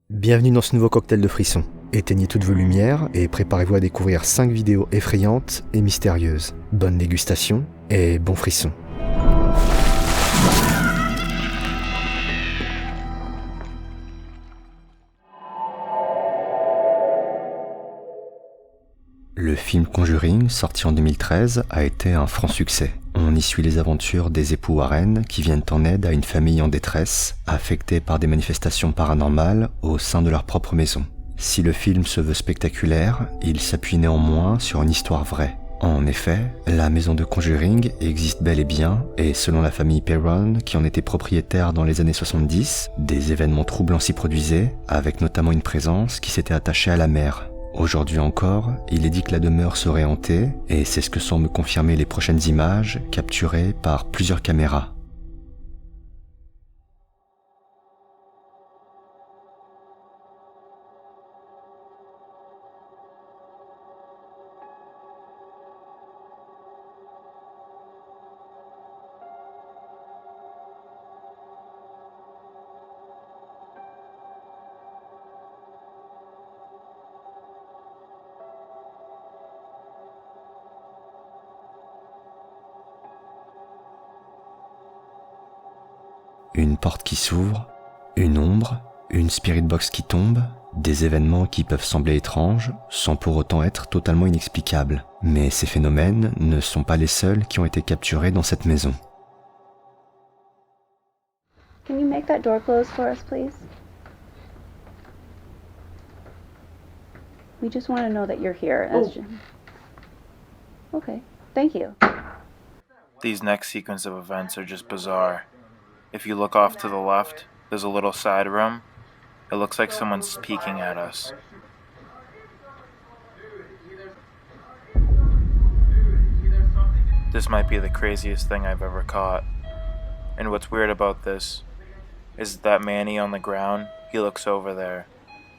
Bienvenue dans ce nouveau cocktail de frissons. Éteignez toutes vos lumières et préparez-vous à découvrir 5 vidéos effrayantes et mystérieuses. Bonne dégustation et bon frisson. Le film Conjuring, sorti en 2013, a été un franc succès. On y suit les aventures des époux Warren qui viennent en aide à une famille en détresse, affectée par des manifestations paranormales au sein de leur propre maison. Si le film se veut spectaculaire, il s'appuie néanmoins sur une histoire vraie. En effet, la maison de Conjuring existe bel et bien, et selon la famille Perron, qui en était propriétaire dans les années 70, des événements troublants s'y produisaient, avec notamment une présence qui s'était attachée à la mère. Aujourd'hui encore, il est dit que la demeure serait hantée, et c'est ce que semblent confirmer les prochaines images capturées par plusieurs caméras. Une porte qui s'ouvre, une ombre, une spirit box qui tombe, des événements qui peuvent sembler étranges sans pour autant être totalement inexplicables. Mais ces phénomènes ne sont pas les seuls qui ont été capturés dans cette maison. Can you make that door close for us, please? We just want to know that you're here. Okay, thank you. These next sequence of events are just bizarre. If you look off to the left, there's a little side room. It looks like someone's peeking at us. This might be the craziest thing I've ever caught. And what's weird about this is that Manny on the ground, he looks over there.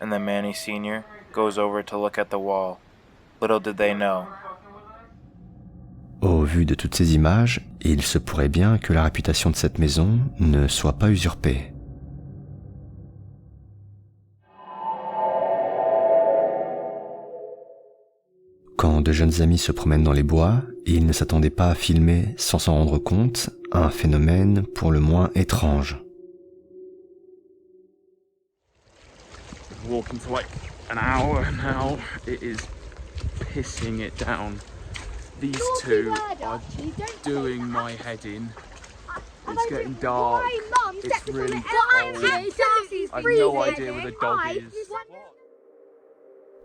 And then Manny Sr. goes over to look at the wall. Little did they know. Au vu de toutes ces images, il se pourrait bien que la réputation de cette maison ne soit pas usurpée. Quand de jeunes amis se promènent dans les bois, ils ne s'attendaient pas à filmer, sans s'en rendre compte, un phénomène pour le moins étrange. Walking for like an hour now, it is pissing it down. These two are doing my head in. It's getting dark. It's really cold. I've no idea where the dog is.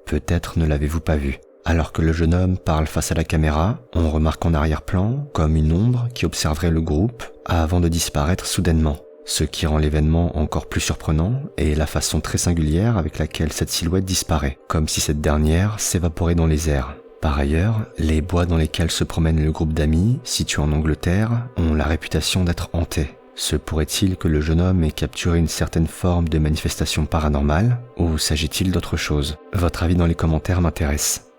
Peut-être ne l'avez-vous pas vu. Alors que le jeune homme parle face à la caméra, on remarque en arrière-plan comme une ombre qui observerait le groupe avant de disparaître soudainement. Ce qui rend l'événement encore plus surprenant est la façon très singulière avec laquelle cette silhouette disparaît, comme si cette dernière s'évaporait dans les airs. Par ailleurs, les bois dans lesquels se promène le groupe d'amis, situés en Angleterre, ont la réputation d'être hantés. Se pourrait-il que le jeune homme ait capturé une certaine forme de manifestation paranormale, ou s'agit-il d'autre chose? Votre avis dans les commentaires m'intéresse.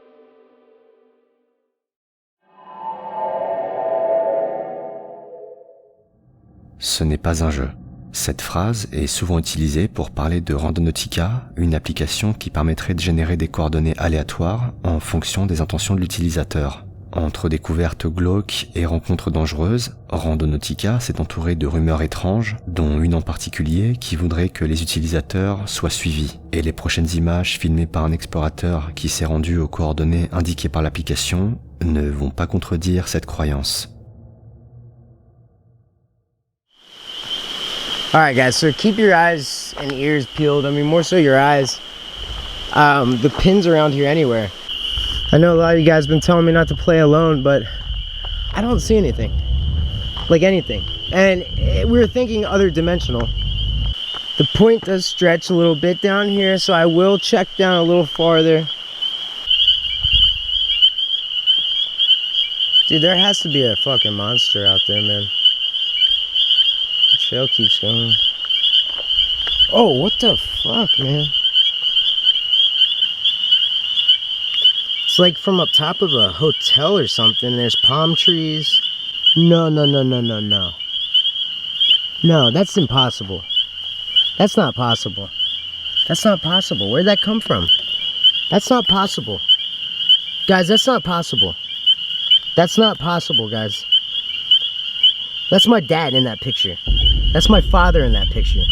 Ce n'est pas un jeu. Cette phrase est souvent utilisée pour parler de Randonautica, une application qui permettrait de générer des coordonnées aléatoires en fonction des intentions de l'utilisateur. Entre découvertes glauques et rencontres dangereuses, Randonautica s'est entouré de rumeurs étranges, dont une en particulier qui voudrait que les utilisateurs soient suivis. Et les prochaines images filmées par un explorateur qui s'est rendu aux coordonnées indiquées par l'application ne vont pas contredire cette croyance. Alright guys, so keep your eyes and ears peeled. I mean, more so your eyes. The pins around here anywhere. I know a lot of you guys have been telling me not to play alone, but I don't see anything. Like anything. And we were thinking other dimensional. The point does stretch a little bit down here, so I will check down a little farther. Dude, there has to be a fucking monster out there, man. The trail keeps going. Oh, what the fuck, man? It's like from up top of a hotel or something. There's palm trees. No. No, that's impossible. That's not possible. That's not possible. Where'd that come from? That's not possible. Guys, that's not possible. That's not possible, guys. That's my dad in that picture. That's my father in that picture,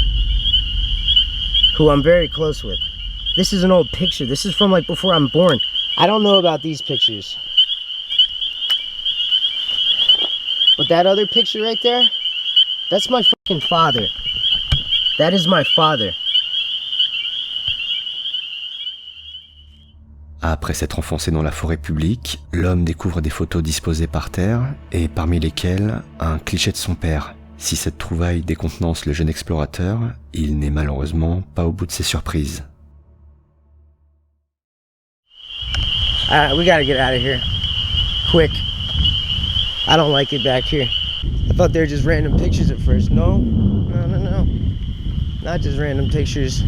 who I'm very close with. This is an old picture. This is from like before I'm born. I don't know about these pictures. But that other picture right there, that's my fucking father. That is my father. Après s'être enfoncé dans la forêt publique, l'homme découvre des photos disposées par terre, et parmi lesquelles un cliché de son père. Si cette trouvaille décontenance le jeune explorateur, il n'est malheureusement pas au bout de ses surprises. We gotta get out of here. Quick. I don't like it back here. I thought they were just random pictures at first. No. Not just random pictures.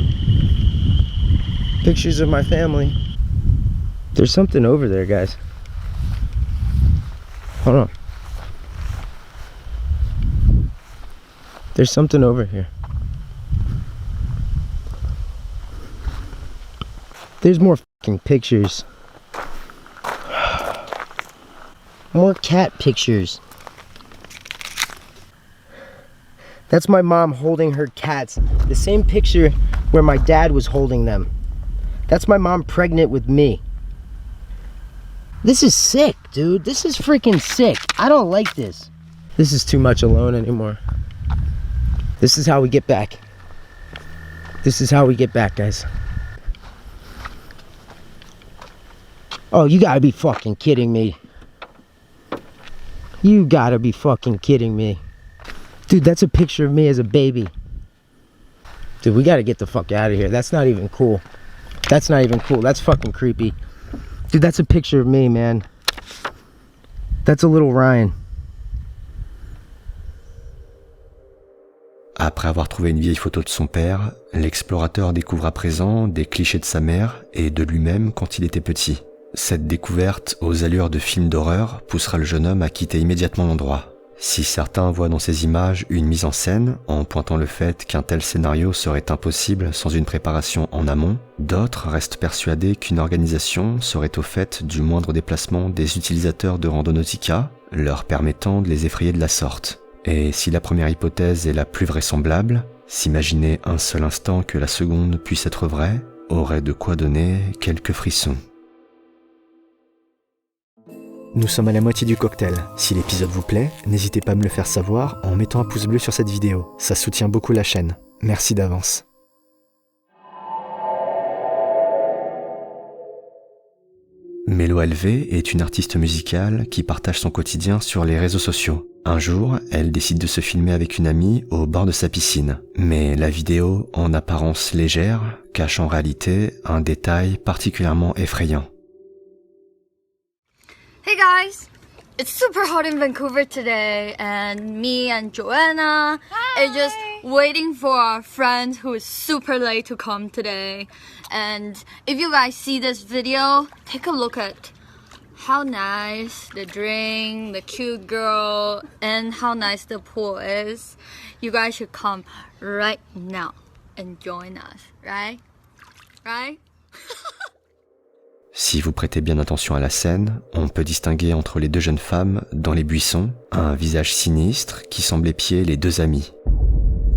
Pictures of my family. There's something over there, guys. Hold on. There's something over here. There's more fucking pictures. More cat pictures. That's my mom holding her cats. The same picture where my dad was holding them. That's my mom pregnant with me. This is sick, dude. This is freaking sick. I don't like this. This is too much alone anymore. This is how we get back. This is how we get back, guys. Oh, you gotta be fucking kidding me. You gotta be fucking kidding me. Dude, that's a picture of me as a baby. Dude, we gotta get the fuck out of here. That's not even cool. That's not even cool. That's fucking creepy. Dude, that's a picture of me, man. That's a little Ryan. Après avoir trouvé une vieille photo de son père, l'explorateur découvre à présent des clichés de sa mère et de lui-même quand il était petit. Cette découverte, aux allures de film d'horreur, poussera le jeune homme à quitter immédiatement l'endroit. Si certains voient dans ces images une mise en scène, en pointant le fait qu'un tel scénario serait impossible sans une préparation en amont, d'autres restent persuadés qu'une organisation serait au fait du moindre déplacement des utilisateurs de Randonautica, leur permettant de les effrayer de la sorte. Et si la première hypothèse est la plus vraisemblable, s'imaginer un seul instant que la seconde puisse être vraie aurait de quoi donner quelques frissons. Nous sommes à la moitié du cocktail. Si l'épisode vous plaît, n'hésitez pas à me le faire savoir en mettant un pouce bleu sur cette vidéo. Ça soutient beaucoup la chaîne. Merci d'avance. Mélo LV est une artiste musicale qui partage son quotidien sur les réseaux sociaux. Un jour, elle décide de se filmer avec une amie au bord de sa piscine. Mais la vidéo, en apparence légère, cache en réalité un détail particulièrement effrayant. Hey guys! It's super hot in Vancouver today, and me and Joanna are just waiting for our friend who is super late to come today. And if you guys see this video, take a look at how nice the drink, the cute girl, and how nice the pool is. You guys should come right now and join us, right? Right? Si vous prêtez bien attention à la scène, on peut distinguer entre les deux jeunes femmes, dans les buissons, un visage sinistre qui semble épier les deux amis.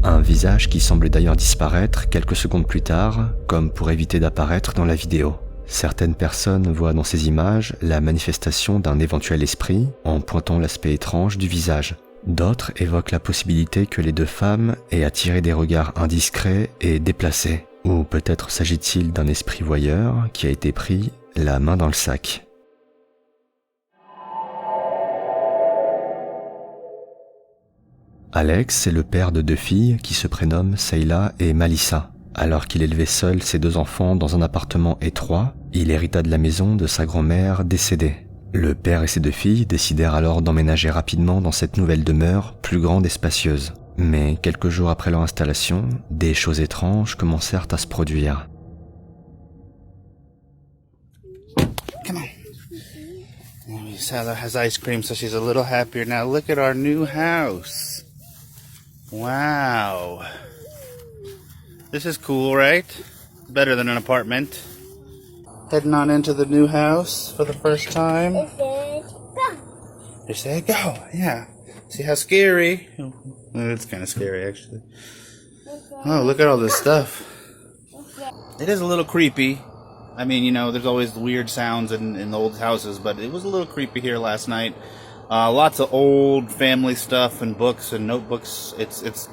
Un visage qui semble d'ailleurs disparaître quelques secondes plus tard, comme pour éviter d'apparaître dans la vidéo. Certaines personnes voient dans ces images la manifestation d'un éventuel esprit en pointant l'aspect étrange du visage. D'autres évoquent la possibilité que les deux femmes aient attiré des regards indiscrets et déplacés. Ou peut-être s'agit-il d'un esprit voyeur qui a été pris la main dans le sac. Alex est le père de deux filles qui se prénomment Seila et Malissa. Alors qu'il élevait seul ses deux enfants dans un appartement étroit, il hérita de la maison de sa grand-mère décédée. Le père et ses deux filles décidèrent alors d'emménager rapidement dans cette nouvelle demeure plus grande et spacieuse. Mais quelques jours après leur installation, des choses étranges commencèrent à se produire. Come on. Sailor has ice cream, so she's a little happier now. Look at our new house. Wow. This is cool, right? Better than an apartment. Heading on into the new house for the first time. They say go. Yeah. See how scary? It's kind of scary, actually. Oh, look at all this stuff. It is a little creepy. I mean, you know, there's always weird sounds in old houses, but it was a little creepy here last night. Lots of old family stuff and books and notebooks. It's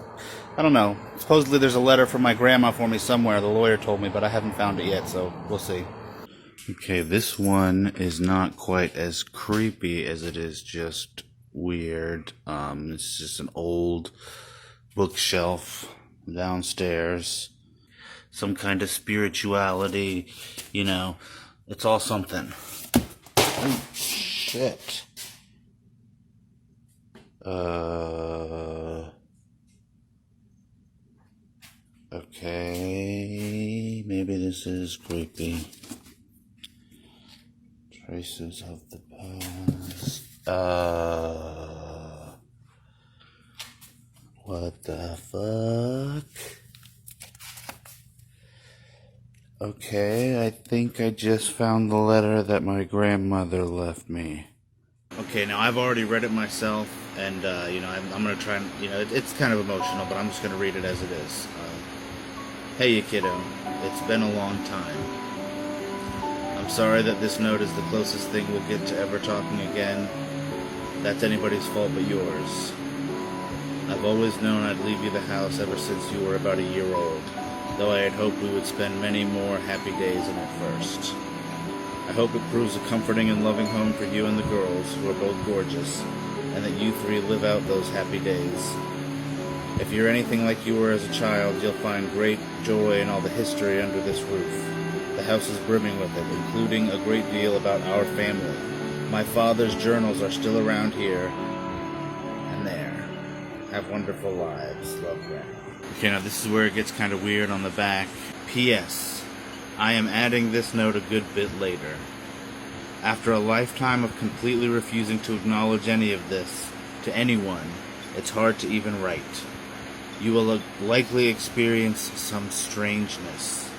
I don't know. Supposedly there's a letter from my grandma for me somewhere. The lawyer told me, but I haven't found it yet, so we'll see. Okay, this one is not quite as creepy as it is just weird. It's just an old bookshelf downstairs. Some kind of spirituality, you know. It's all something. Oh, shit. Okay, maybe this is creepy. Traces of the past. What the fuck? Okay, I think I just found the letter that my grandmother left me. Okay, now I've already read it myself, and, you know, I'm gonna try and, you know, it's kind of emotional, but I'm just gonna read it as it is. Hey, you kiddo, it's been a long time. I'm sorry that this note is the closest thing we'll get to ever talking again. That's anybody's fault but yours. I've always known I'd leave you the house ever since you were about a year old, though I had hoped we would spend many more happy days in it first. I hope it proves a comforting and loving home for you and the girls, who are both gorgeous, and that you three live out those happy days. If you're anything like you were as a child, you'll find great joy in all the history under this roof. The house is brimming with it, including a great deal about our family. My father's journals are still around here and there. Have wonderful lives. Love, Grandma. Okay, now this is where it gets kind of weird on the back. P.S. I am adding this note a good bit later. After a lifetime of completely refusing to acknowledge any of this to anyone, it's hard to even write. You will likely experience some strangeness.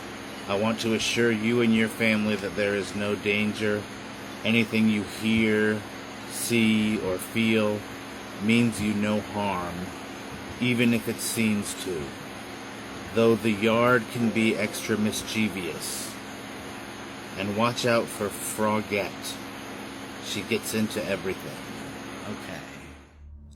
I want to assure you and your family that there is no danger. Anything you hear, see, or feel means you no harm, even if it seems to. Though the yard can be extra mischievous. And watch out for Frogette. She gets into everything. Okay.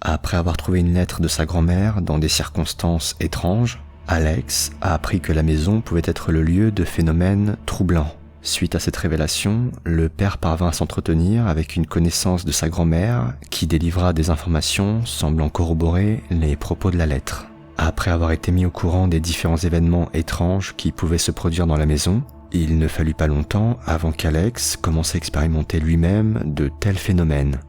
Après avoir trouvé une lettre de sa grand-mère dans des circonstances étranges, Alex a appris que la maison pouvait être le lieu de phénomènes troublants. Suite à cette révélation, le père parvint à s'entretenir avec une connaissance de sa grand-mère qui délivra des informations semblant corroborer les propos de la lettre. Après avoir été mis au courant des différents événements étranges qui pouvaient se produire dans la maison, il ne fallut pas longtemps avant qu'Alex commence à expérimenter lui-même de tels phénomènes.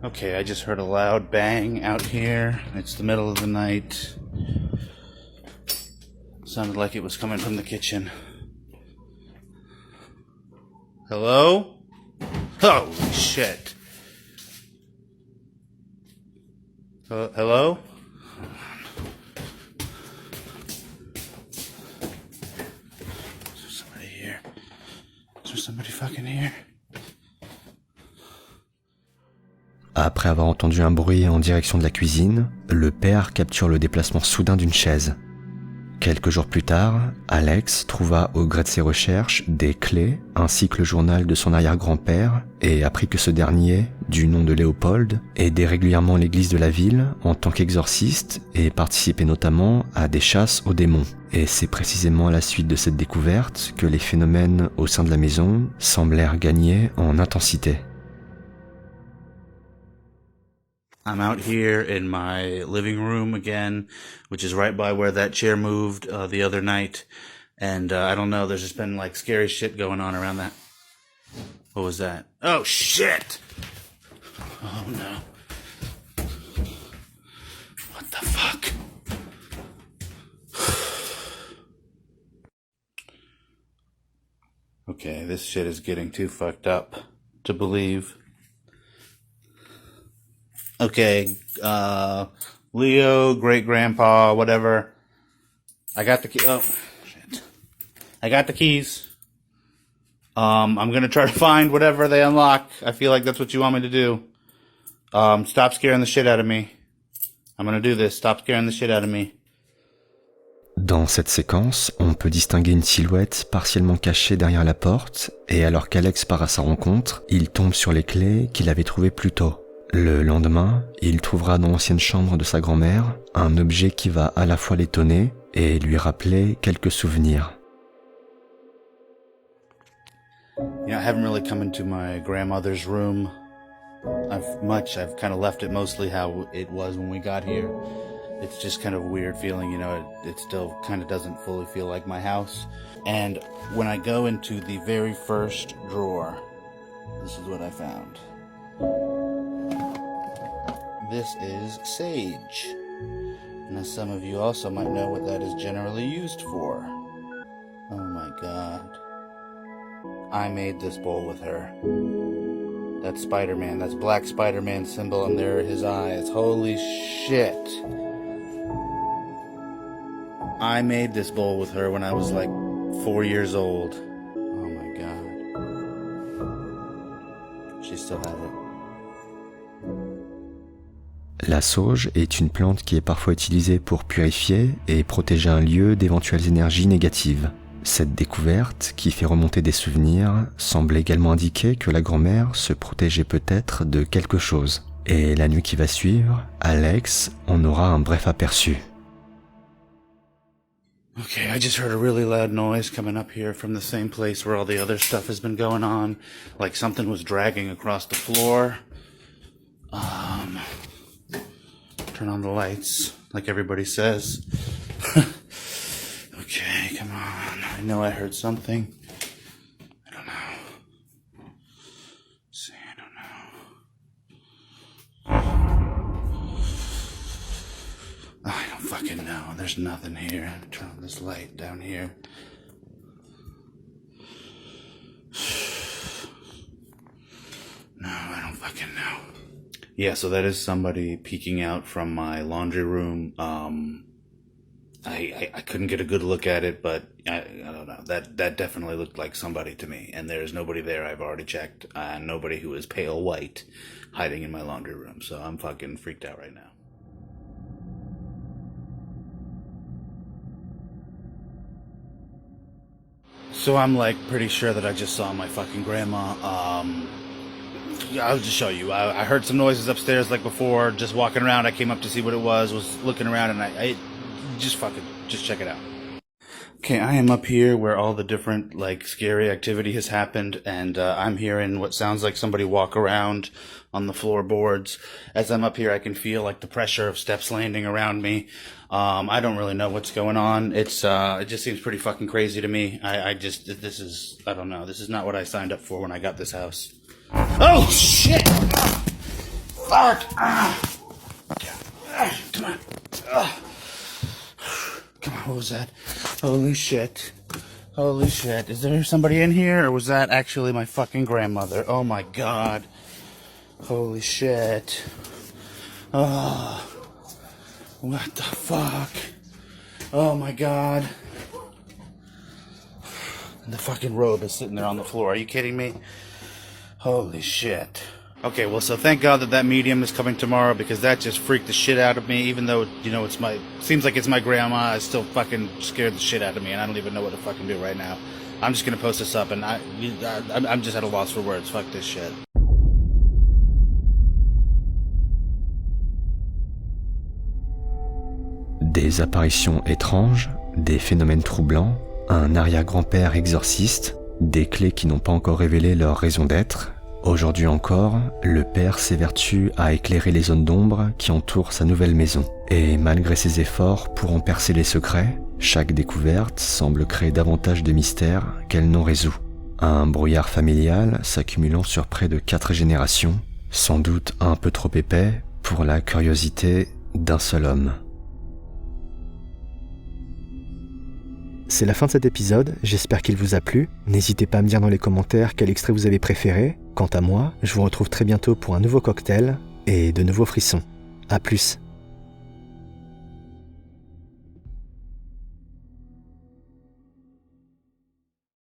Okay, I just heard a loud bang out here. It's the middle of the night. Sounded like it was coming from the kitchen. Hello? Holy shit. Hello? Is there somebody here? Is there somebody fucking here? Après avoir entendu un bruit en direction de la cuisine, le père capture le déplacement soudain d'une chaise. Quelques jours plus tard, Alex trouva au gré de ses recherches des clés ainsi que le journal de son arrière-grand-père et apprit que ce dernier, du nom de Léopold, aidait régulièrement l'église de la ville en tant qu'exorciste et participait notamment à des chasses aux démons. Et c'est précisément à la suite de cette découverte que les phénomènes au sein de la maison semblèrent gagner en intensité. I'm out here in my living room again, which is right by where that chair moved the other night. And I don't know, there's just been like scary shit going on around that. What was that? Oh, shit! Oh, no. What the fuck? Okay, this shit is getting too fucked up to believe. Okay, Leo, great grandpa, whatever. I got the key. Oh, I got the keys. I'm gonna try to find whatever they unlock. I feel like that's what you want me to do. Stop scaring the shit out of me. I'm gonna do this. Stop scaring the shit out of me. Dans cette séquence, on peut distinguer une silhouette partiellement cachée derrière la porte, et alors qu'Alex part à sa rencontre, il tombe sur les clés qu'il avait trouvées plus tôt. Le lendemain, il trouvera dans l'ancienne chambre de sa grand-mère un objet qui va à la fois l'étonner et lui rappeler quelques souvenirs. You know, I haven't really come into my grandmother's room. I've kind of left it mostly how it was when we got here. It's just kind of a weird feeling, you know, it still kind of doesn't fully feel like my house. And when I go into the very first drawer, this is what I found. This is sage. And as some of you also might know what that is generally used for. Oh my god. I made this bowl with her. That's Spider-Man. That's Black Spider-Man symbol, and there are his eyes. Holy shit. I made this bowl with her when I was like 4 years old. Oh my god. She still has it. La sauge est une plante qui est parfois utilisée pour purifier et protéger un lieu d'éventuelles énergies négatives. Cette découverte, qui fait remonter des souvenirs, semble également indiquer que la grand-mère se protégeait peut-être de quelque chose. Et la nuit qui va suivre, Alex en aura un bref aperçu. Okay, I just heard a really loud noise coming up here from the same place where all the other stuff has been going on. Like something was dragging across the floor. Turn on the lights, like everybody says. Okay, come on. I know I heard something. I don't know. Let's see, I don't know. I don't fucking know. There's nothing here. Turn on this light down here. No, I don't fucking know. Yeah, so that is somebody peeking out from my laundry room. I couldn't get a good look at it, but I don't know. That definitely looked like somebody to me. And there's nobody there. I've already checked. Nobody who is pale white hiding in my laundry room. So I'm fucking freaked out right now. So I'm like pretty sure that I just saw my fucking grandma. I'll just show you. I heard some noises upstairs like before, just walking around. I came up to see what it was looking around, and I just check it out. Okay, I am up here where all the different like scary activity has happened, and I'm hearing what sounds like somebody walk around on the floorboards. As I'm up here, I can feel like the pressure of steps landing around me. I don't really know what's going on. It just seems pretty fucking crazy to me. I don't know. This is not what I signed up for when I got this house. Oh shit! Fuck! Come on. Come on, what was that? Holy shit. Holy shit. Is there somebody in here, or was that actually my fucking grandmother? Oh my god. Holy shit. Oh. What the fuck? Oh my god. The fucking robe is sitting there on the floor. Are you kidding me? Holy shit. Okay, well, so thank God that medium is coming tomorrow, because that just freaked the shit out of me. Even though, you know, seems like it's my grandma, it still fucking scared the shit out of me, and I don't even know what to fucking do right now. I'm just gonna post this up, and I'm just at a loss for words. Fuck this shit. Des apparitions étranges, des phénomènes troublants, un arrière-grand-père exorciste, des clés qui n'ont pas encore révélé leur raison d'être. Aujourd'hui encore, le père s'évertue à éclairer les zones d'ombre qui entourent sa nouvelle maison. Et malgré ses efforts pour en percer les secrets, chaque découverte semble créer davantage de mystères qu'elle n'en résout. Un brouillard familial s'accumulant sur près de 4 générations, sans doute un peu trop épais pour la curiosité d'un seul homme. C'est la fin de cet épisode, j'espère qu'il vous a plu. N'hésitez pas à me dire dans les commentaires quel extrait vous avez préféré. Quant à moi, je vous retrouve très bientôt pour un nouveau cocktail et de nouveaux frissons. À plus.